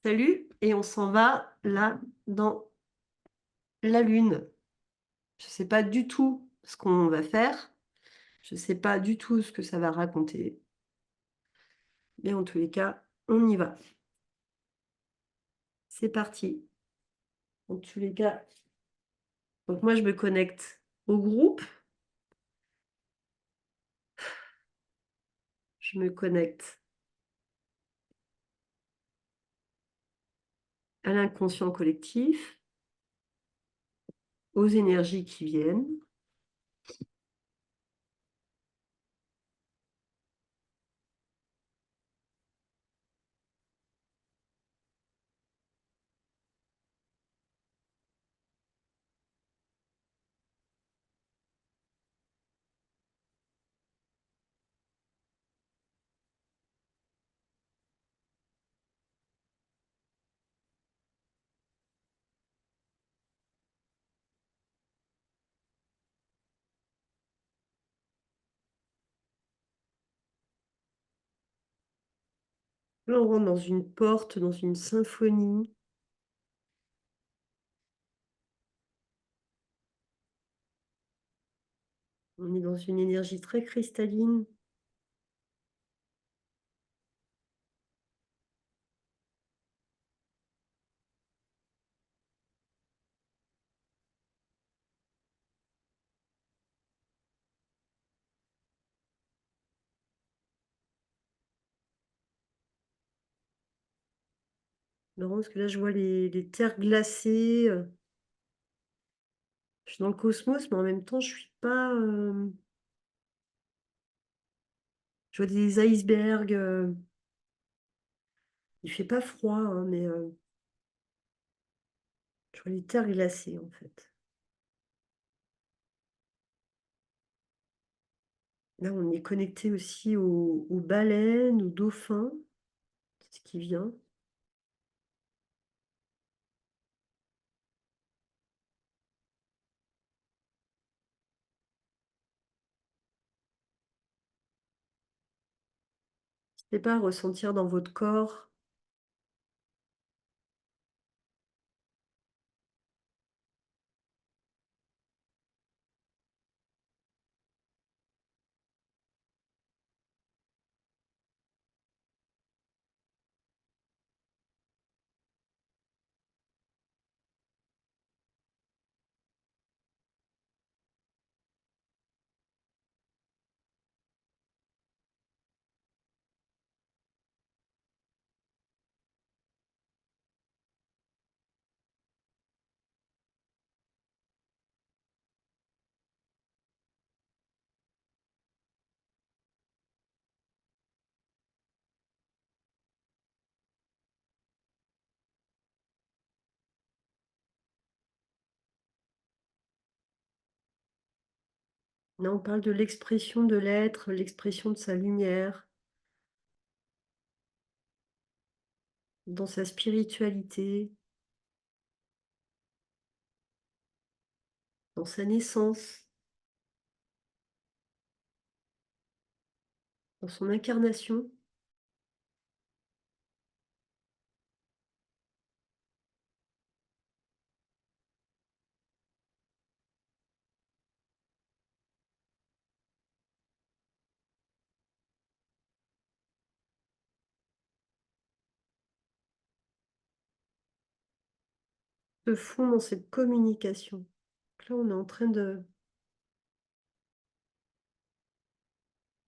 Salut, et on s'en va là dans la lune. Je sais pas du tout ce qu'on va faire, je sais pas du tout ce que ça va raconter, mais en tous les cas, on y va. C'est parti. En tous les cas, donc moi je me connecte au groupe, je me connecte à l'inconscient collectif, aux énergies qui viennent. Là, on rentre dans une porte, dans une symphonie. On est dans une énergie très cristalline. Marrant parce que là, je vois les terres glacées. Je suis dans le cosmos, mais en même temps, je suis pas. Je vois des icebergs. Il fait pas froid, hein, mais je vois les terres glacées en fait. Là, on est connecté aussi aux baleines, aux dauphins, c'est ce qui vient. N'hésitez pas à ressentir dans votre corps. Là, on parle de l'expression de l'être, l'expression de sa lumière, dans sa spiritualité, dans sa naissance, dans son incarnation. Se fond dans cette communication. Donc là, on est en train de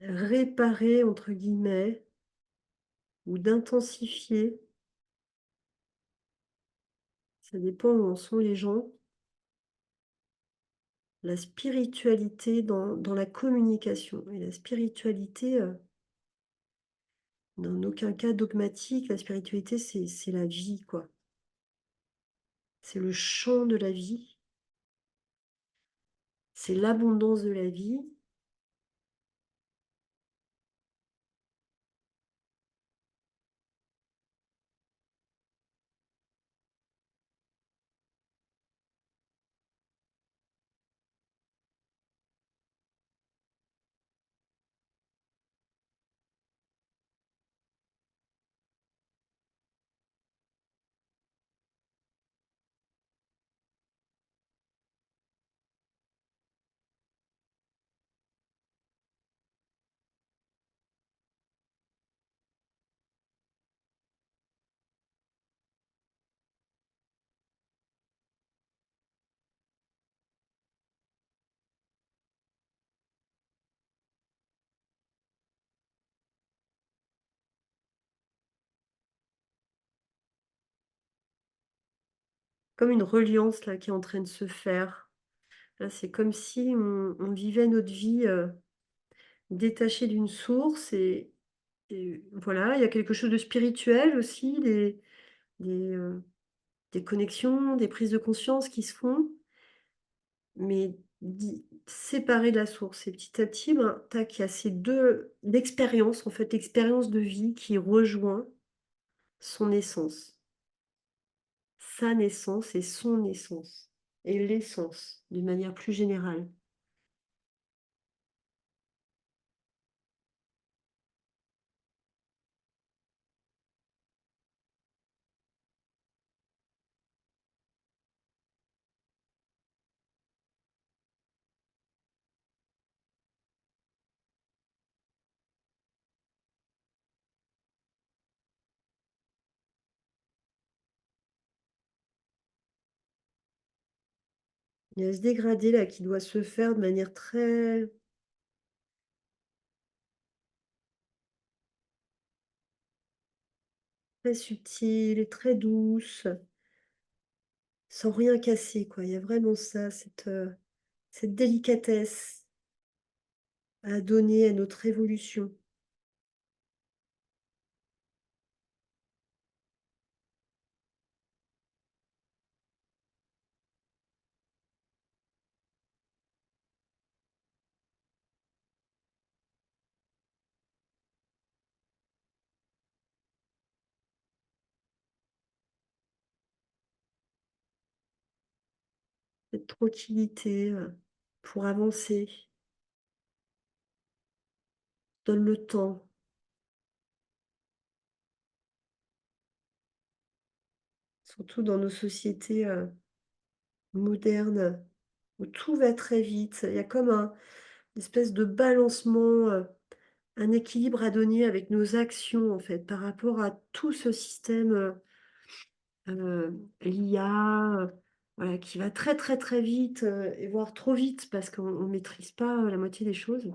réparer, entre guillemets, ou d'intensifier, ça dépend où en sont les gens, la spiritualité dans la communication. Et la spiritualité, dans aucun cas dogmatique, la spiritualité, c'est la vie, quoi. C'est le chant de la vie, c'est l'abondance de la vie. comme une reliance là qui est en train de se faire. Là, c'est comme si on vivait notre vie, détachée d'une source et voilà, il y a quelque chose de spirituel aussi, des connexions, des prises de conscience qui se font, mais séparées de la source et petit à petit, ben, tac, il y a ces 2 l'expérience, en fait, l'expérience de vie qui rejoint son essence, sa naissance et son essence et l'essence d'une manière plus générale. Il y a ce dégradé là qui doit se faire de manière très, très subtile et très douce, sans rien casser, quoi. Il y a vraiment ça, cette délicatesse à donner à notre évolution. Cette tranquillité, pour avancer, donne le temps, surtout dans nos sociétés, modernes, où tout va très vite. Il y a comme une espèce de balancement, un équilibre à donner avec nos actions, en fait, par rapport à tout ce système, l'IA, voilà, qui va très, très, très vite, et voire trop vite parce qu'on ne maîtrise pas, la moitié des choses.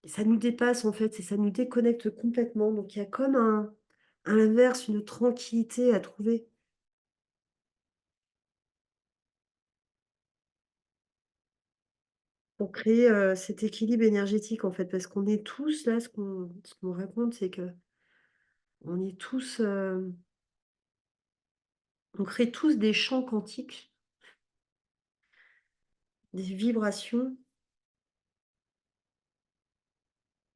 Et ça nous dépasse, en fait, et ça nous déconnecte complètement. Donc il y a comme à l'inverse, une tranquillité à trouver pour créer, cet équilibre énergétique, en fait. Parce qu'on est tous là, ce qu'on raconte, c'est que on est tous, on crée tous des champs quantiques, des vibrations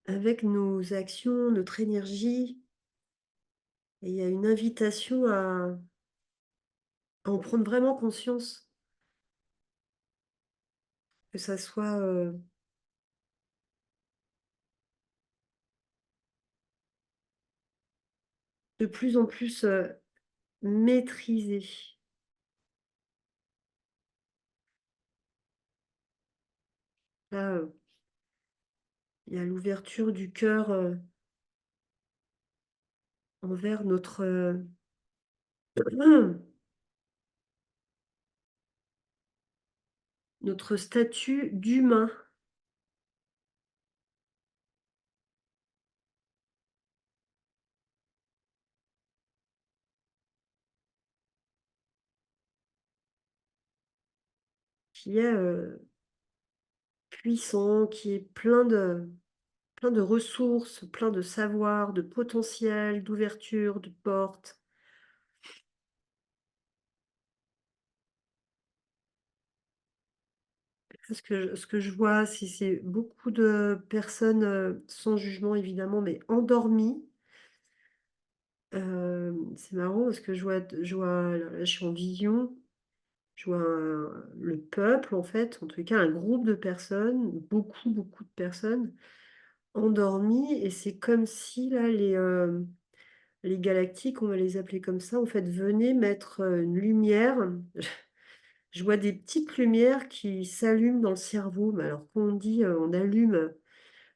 avec nos actions, notre énergie, et il y a une invitation à en prendre vraiment conscience, que ça soit, de plus en plus, maîtrisé. Là, il y a l'ouverture du cœur, envers notre statut d'humain, qui est, puissant, qui est plein de ressources, plein de savoir, de potentiel, d'ouverture, de portes. Ce que je vois, c'est beaucoup de personnes, sans jugement évidemment, mais endormies. C'est marrant parce que je vois là, je suis en vision, je vois le peuple en fait, en tout cas un groupe de personnes, beaucoup, beaucoup de personnes endormies, et c'est comme si là les galactiques, on va les appeler comme ça, en fait, venaient mettre, une lumière. Je vois des petites lumières qui s'allument dans le cerveau, mais alors quand on dit, on allume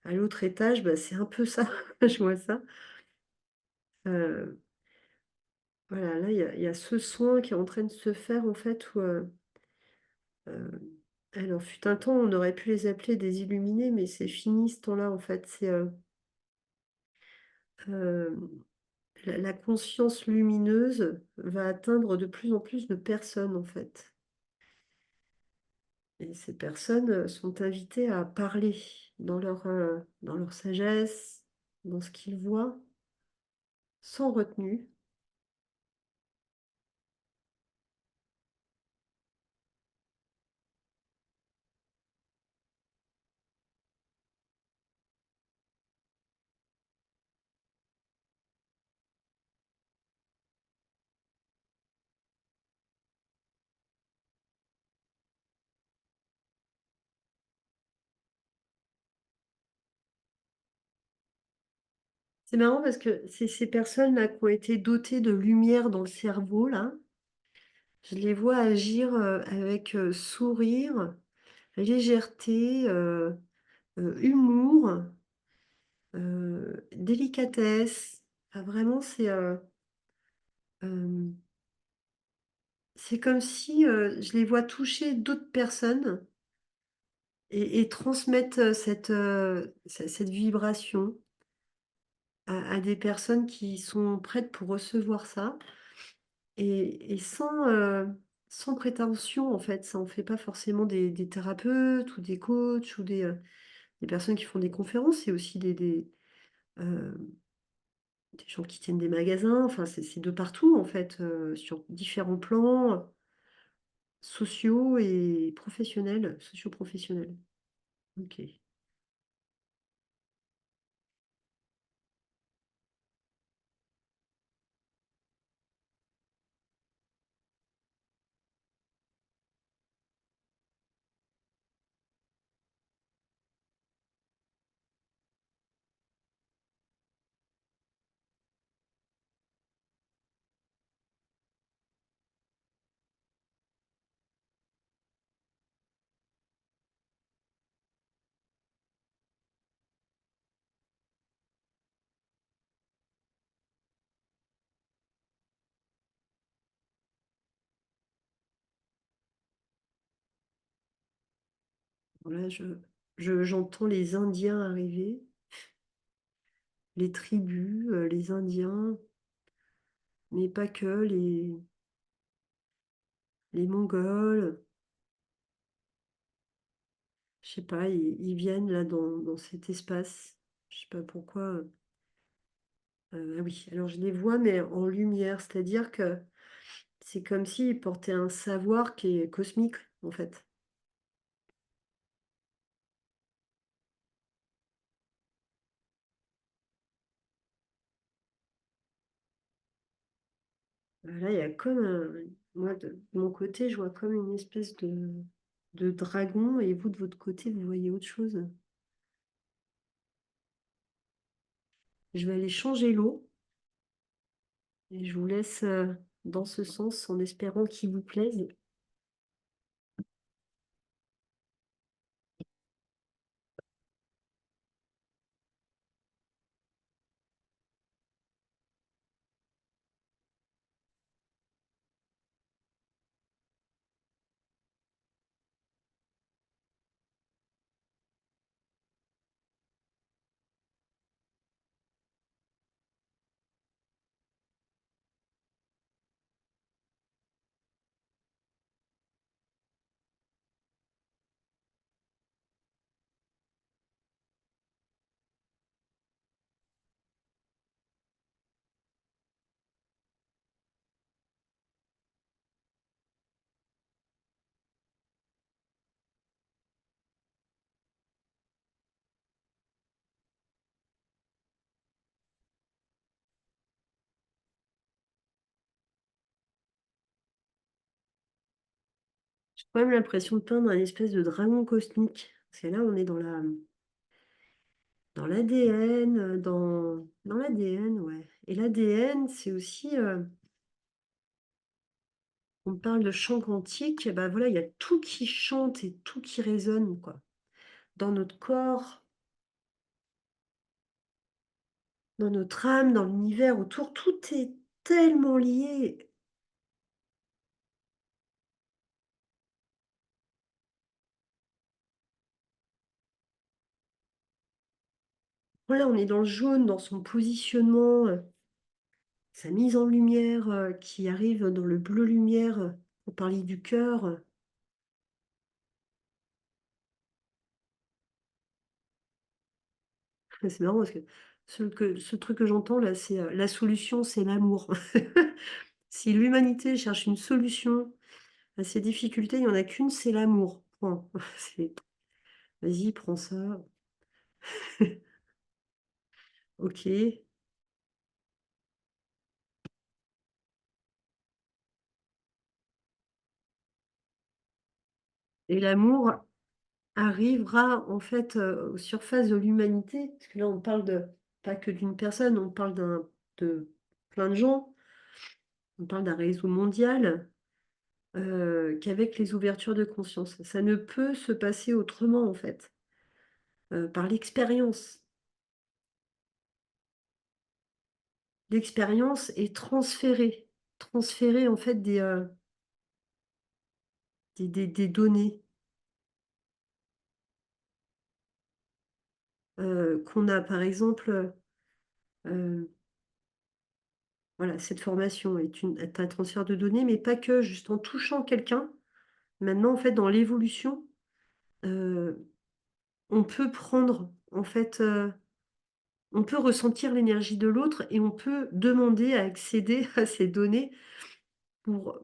à l'autre étage, bah, c'est un peu ça, je vois ça. Heu, voilà, là, il y a ce soin qui est en train de se faire, en fait, où, heu, alors fut un temps, on aurait pu les appeler des illuminés, mais c'est fini ce temps-là, en fait. Hem, la conscience lumineuse va atteindre de plus en plus de personnes, en fait. Et ces personnes sont invitées à parler dans leur sagesse, dans ce qu'ils voient, sans retenue. C'est marrant parce que ces personnes-là qui ont été dotées de lumière dans le cerveau, là, je les vois agir avec sourire, légèreté, humour, délicatesse. Enfin, vraiment, euh, c'est comme si je les vois toucher d'autres personnes et transmettre cette vibration à des personnes qui sont prêtes pour recevoir ça et sans prétention, en fait. Ça en fait pas forcément des thérapeutes ou des coachs ou des personnes qui font des conférences. C'est aussi euh, des gens qui tiennent des magasins. Enfin, c'est de partout, en fait, sur différents plans sociaux et professionnels, socio-professionnels. Ok. Voilà, j'entends les Indiens arriver, les tribus, les Indiens, mais pas que, les Mongols. Je sais pas, ils viennent là dans cet espace. Je sais pas pourquoi. Ah oui, alors je les vois, mais en lumière, c'est-à-dire que c'est comme s'ils portaient un savoir qui est cosmique, en fait. Là, il y a comme moi, de mon côté, je vois comme une espèce de dragon, et vous, de votre côté, vous voyez autre chose. Je vais aller changer l'eau, et je vous laisse dans ce sens en espérant qu'il vous plaise. J'ai quand même l'impression de peindre un espèce de dragon cosmique. Parce que là, on est dans l'ADN, dans l'ADN, ouais. Et l'ADN, c'est aussi, on parle de chant quantique, et ben voilà, il y a tout qui chante et tout qui résonne, quoi. Dans notre corps, dans notre âme, dans l'univers autour, tout est tellement lié. Voilà, on est dans le jaune, dans son positionnement. sa mise en lumière, qui arrive dans le bleu lumière, pour parler du cœur. C'est marrant parce que ce truc que j'entends là, c'est, la solution, c'est l'amour. Si l'humanité cherche une solution à ses difficultés, il y en a qu'une, c'est l'amour. Point. C'est vas-y, prends ça. OK. Et l'amour arrivera en fait, aux surfaces de l'humanité, parce que là on parle de pas que d'une personne, on parle de plein de gens, on parle d'un réseau mondial, qu'avec les ouvertures de conscience. Ça ne peut se passer autrement en fait, par l'expérience. L'expérience est transférer en fait des données, qu'on a par exemple, voilà, cette formation est un transfert de données, mais pas que, juste en touchant quelqu'un. Maintenant, en fait, dans l'évolution, heu, on peut prendre, en fait, on peut ressentir l'énergie de l'autre et on peut demander à accéder à ces données pour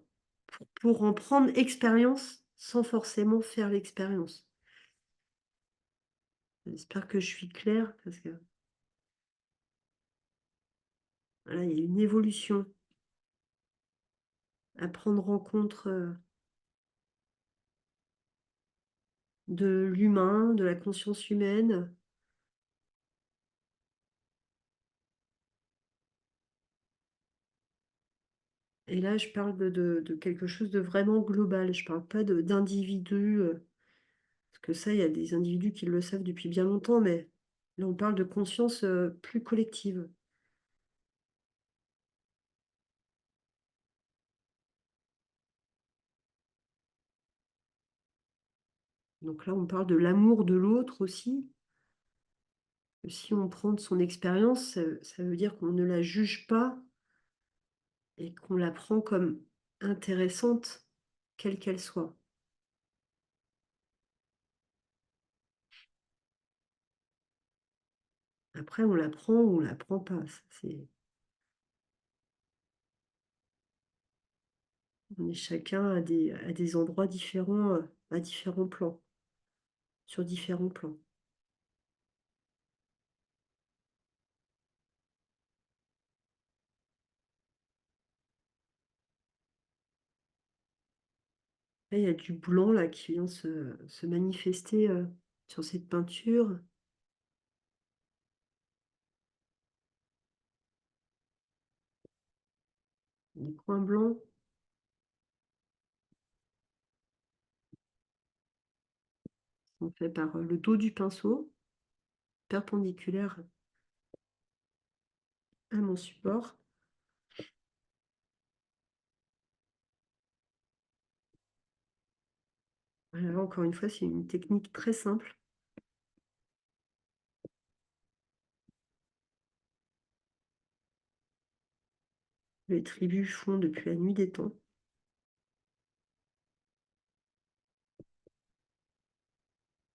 pour en prendre expérience sans forcément faire l'expérience. J'espère que je suis claire parce que, voilà, il y a une évolution à prendre en compte, de l'humain, de la conscience humaine. Et là, je parle de quelque chose de vraiment global. Je parle pas d'individus, parce que ça, il y a des individus qui le savent depuis bien longtemps, mais là, on parle de conscience, plus collective. Donc là, on parle de l'amour de l'autre aussi. Que si on prend de son expérience, ça veut dire qu'on ne la juge pas et qu'on la prend comme intéressante, quelle qu'elle soit. Après, on la prend ou on la prend pas. Ça, c'est on est chacun à des endroits différents, à différents plans, sur différents plans. Là, il y a du blanc là qui vient se manifester, sur cette peinture. Des points blancs sont faits par, le dos du pinceau, perpendiculaire à mon support. Voilà, là encore une fois, c'est une technique très simple. Les tribus font depuis la nuit des temps.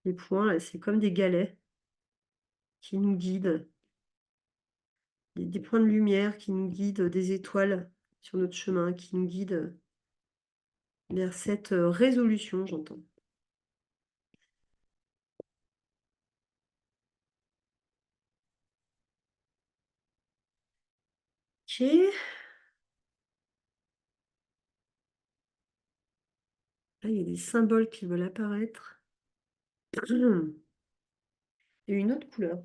Les points là, c'est comme des galets qui nous guident, des points de lumière qui nous guident, des étoiles sur notre chemin, qui nous guident vers cette, résolution, j'entends. OK. Là, il y a des symboles qui veulent apparaître. Et une autre couleur.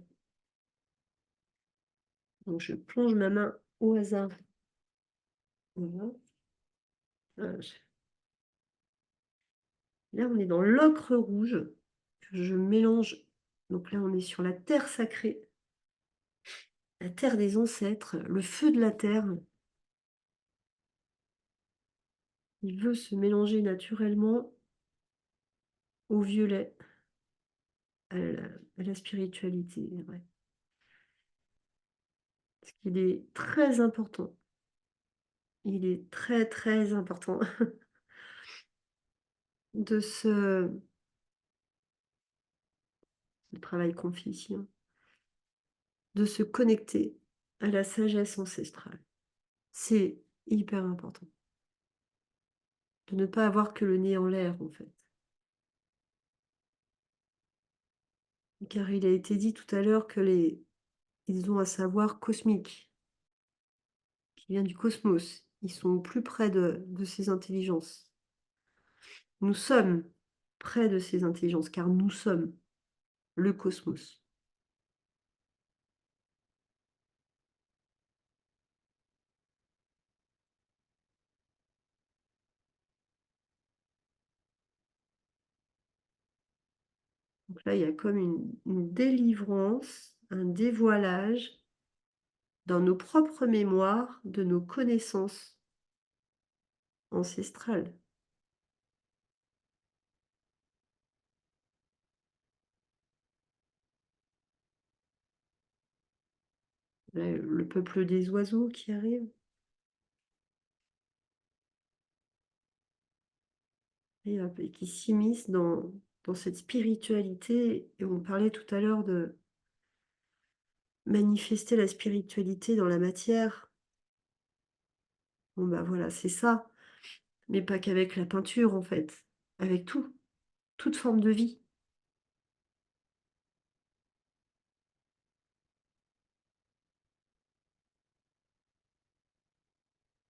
Donc je plonge ma main au hasard. Voilà. Je là, on est dans l'ocre rouge que je mélange. Donc là, on est sur la terre sacrée, la terre des ancêtres, le feu de la terre. Il veut se mélanger naturellement au violet, à la spiritualité, ouais. Ce qu'il est très important. il est très, très important de se le travail qu'on fait ici, hein, de se connecter à la sagesse ancestrale. C'est hyper important. De ne pas avoir que le nez en l'air, en fait. Car il a été dit tout à l'heure que ils ont un savoir cosmique, qui vient du cosmos. Ils sont au plus près de ces intelligences. Nous sommes près de ces intelligences, car nous sommes le cosmos. Donc là, il y a comme une délivrance, un dévoilage dans nos propres mémoires de nos connaissances ancestrales. Là, le peuple des oiseaux qui arrive et qui s'immisce dans cette spiritualité. Et on parlait tout à l'heure de manifester la spiritualité dans la matière. Bon, bah voilà, c'est ça. Mais pas qu'avec la peinture, en fait. Avec tout, toute forme de vie.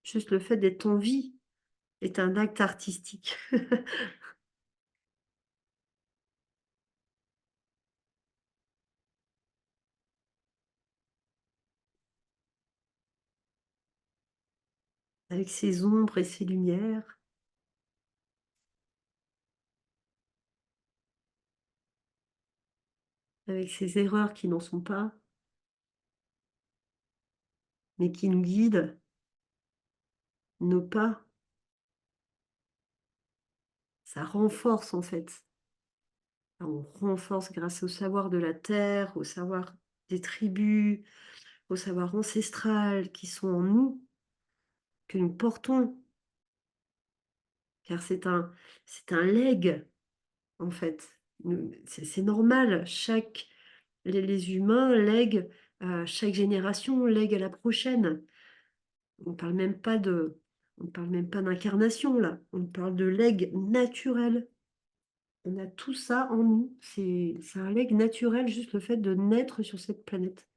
Juste le fait d'être en vie est un acte artistique. Avec ses ombres et ses lumières, avec ses erreurs qui n'en sont pas, mais qui nous guident, nos pas. Ça renforce, en fait. On renforce grâce au savoir de la terre, au savoir des tribus, au savoir ancestral qui sont en nous, que nous portons, car c'est un legs, en fait. C'est normal, les humains lèguent à chaque génération, lèguent à la prochaine. On parle même pas on parle même pas d'incarnation là, on parle de legs naturel. On a tout ça en nous, c'est un legs naturel, juste le fait de naître sur cette planète.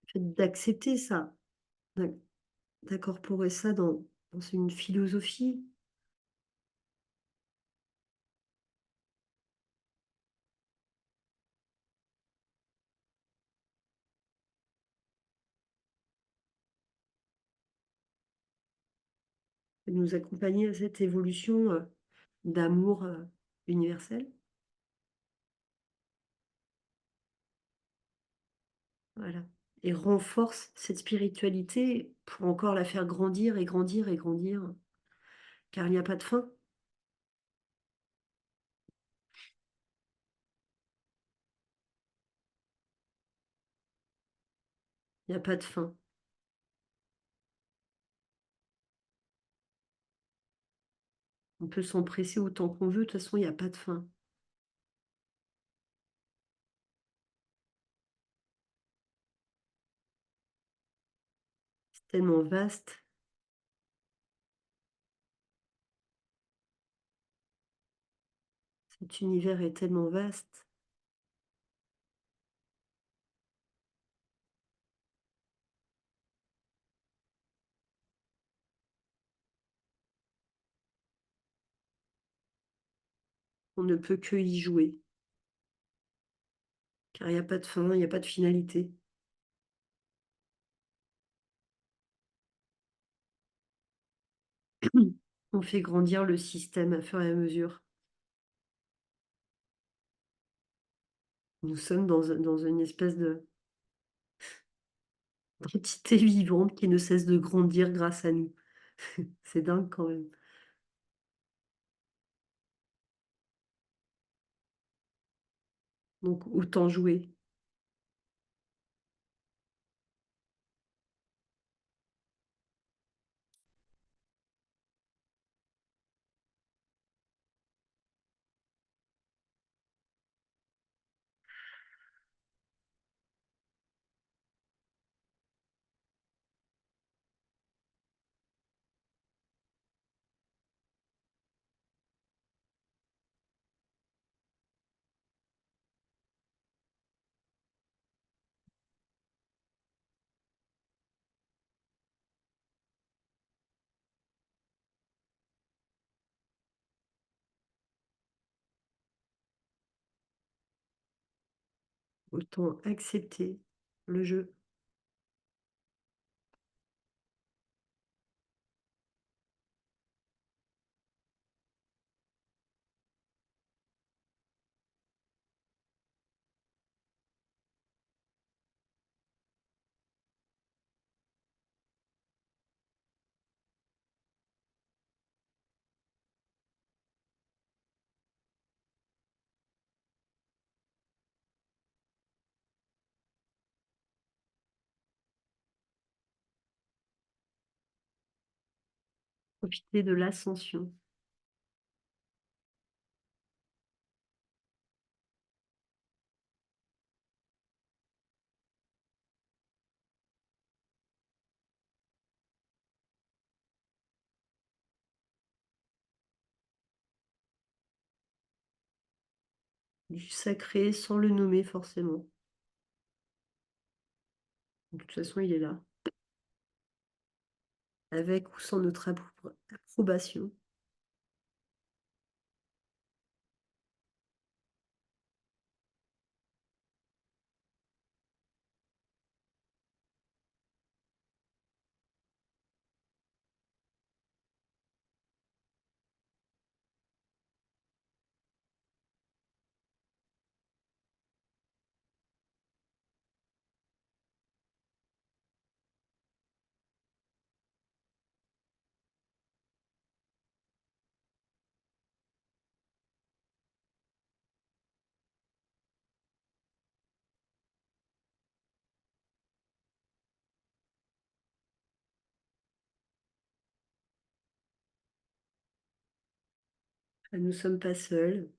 Le fait d'accepter ça, d'ac d'incorporer ça dans une philosophie. De nous accompagner à cette évolution, d'amour, universel. Voilà, et renforce cette spiritualité pour encore la faire grandir et grandir et grandir, car il n'y a pas de fin. Il n'y a pas de fin. On peut s'empresser autant qu'on veut, de toute façon, il n'y a pas de fin. C'est tellement vaste, cet univers est tellement vaste. On ne peut que y jouer, car il n'y a pas de fin, il n'y a pas de finalité. On fait grandir le système à fur et à mesure. Nous sommes dans une espèce d'entité vivante qui ne cesse de grandir grâce à nous. C'est dingue quand même. Donc autant jouer. autant accepter le jeu. Profiter de l'ascension. Du sacré sans le nommer forcément. De toute façon, il est là. Avec ou sans notre approbation. Nous ne sommes pas seuls.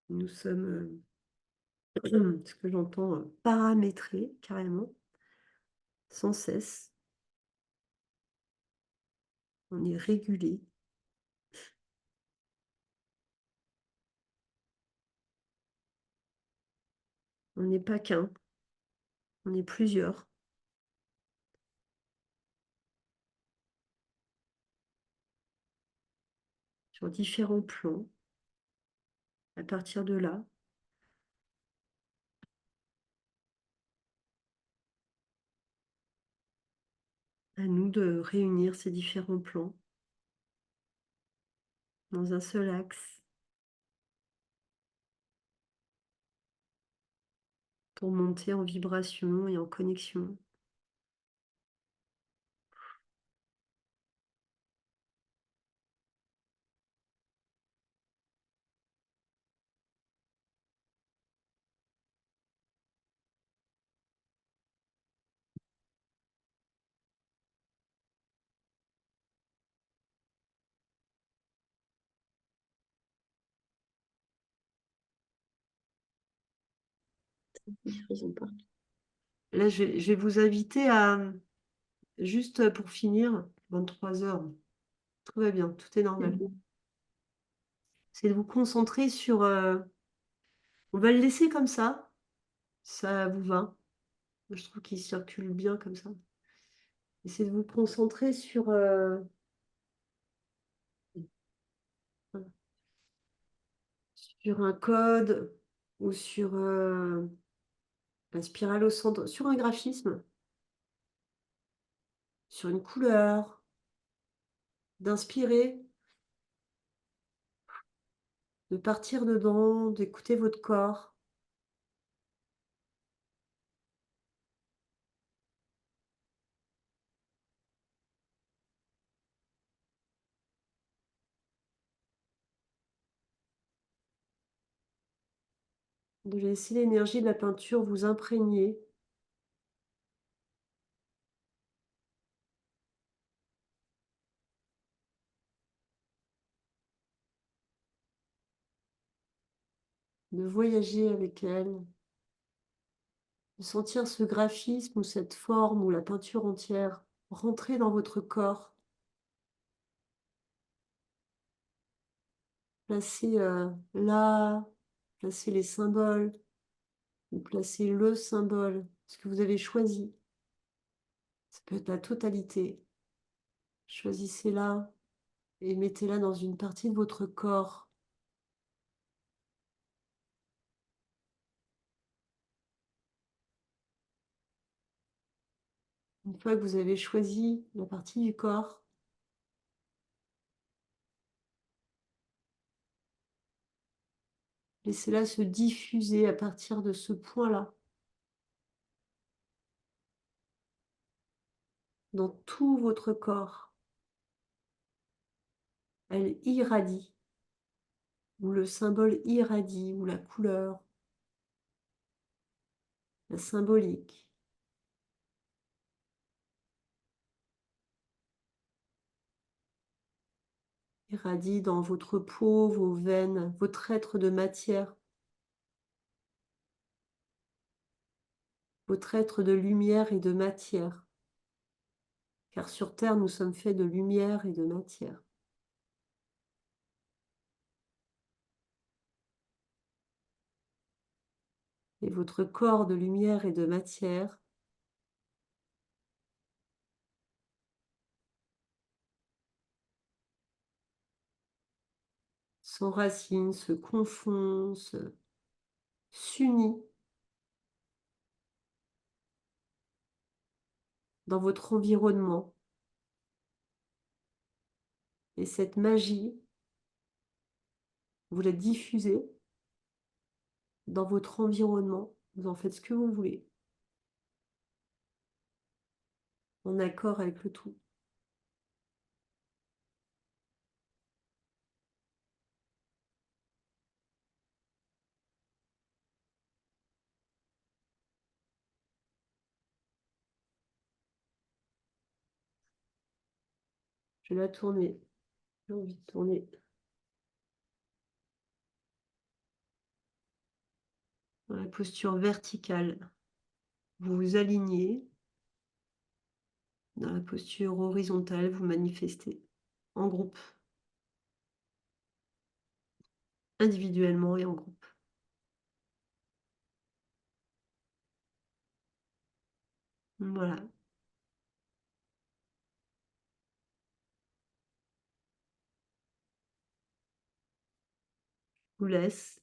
Nous sommes, ce que j'entends, paramétrés carrément, sans cesse. On est régulé. On n'est pas qu'un, on est plusieurs. Sur différents plans. À partir de là, à nous de réunir ces différents plans dans un seul axe pour monter en vibration et en connexion. Là, je vais vous inviter à, juste pour finir, 23 heures, tout va bien, tout est normal. C'est de vous concentrer sur... on va le laisser comme ça vous va. Je trouve qu'il circule bien comme ça. Essayez de vous concentrer sur un code ou sur la spirale au centre, sur un graphisme, sur une couleur, d'inspirer, de partir dedans, d'écouter votre corps. De laisser l'énergie de la peinture vous imprégner. De voyager avec elle, de sentir ce graphisme ou cette forme ou la peinture entière rentrer dans votre corps, placer là, placer les symboles, ou placer le symbole, ce que vous avez choisi. Ça peut être la totalité. Choisissez-la et mettez-la dans une partie de votre corps. Une fois que vous avez choisi la partie du corps, laissez-la se diffuser à partir de ce point-là, dans tout votre corps. Elle irradie, ou le symbole irradie, ou la couleur, la symbolique. Irradie dans votre peau, vos veines, votre être de matière, votre être de lumière et de matière. Car sur Terre, nous sommes faits de lumière et de matière. Et votre corps de lumière et de matière s'enracine, se confond, s'unit dans votre environnement. Et cette magie, vous la diffusez dans votre environnement. Vous en faites ce que vous voulez, en accord avec le tout. Je vais la tourner. J'ai envie de tourner dans la posture verticale. Vous vous alignez. Dans la posture horizontale, vous manifestez en groupe, individuellement et en groupe. Voilà. Je vous laisse.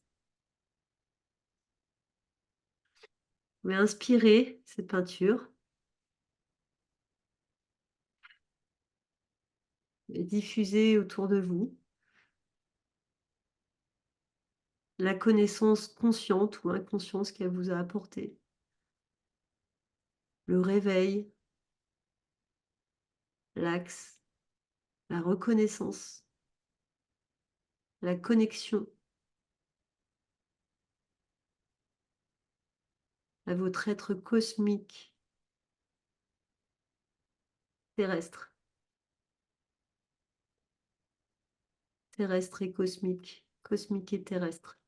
Vous pouvez inspirer cette peinture et diffuser autour de vous la connaissance consciente ou inconsciente qu'elle vous a apportée. Le réveil, l'axe, la reconnaissance, la connexion à votre être cosmique, terrestre, terrestre et cosmique, cosmique et terrestre.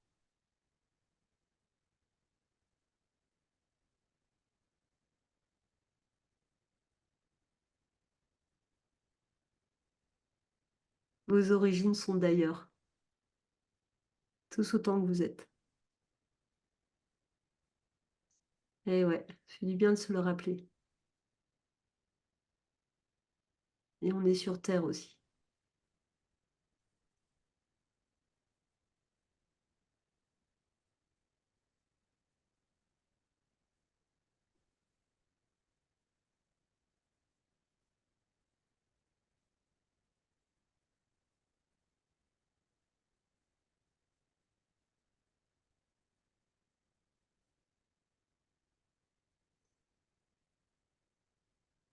Vos origines sont d'ailleurs, tous autant que vous êtes. Et ouais, ça fait du bien de se le rappeler. Et on est sur Terre aussi.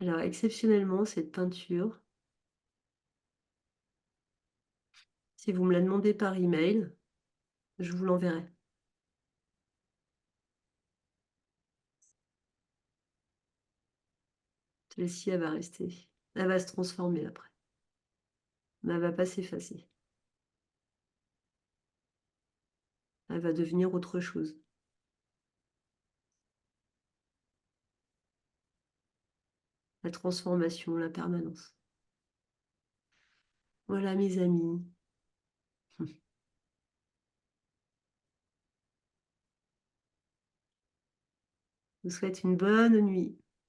Alors, exceptionnellement, cette peinture, si vous me la demandez par email, je vous l'enverrai. Celle-ci, elle va rester. Elle va se transformer après. Mais elle va pas s'effacer. Elle va devenir autre chose. La transformation, la permanence. Voilà, mes amis. Je vous souhaite une bonne nuit.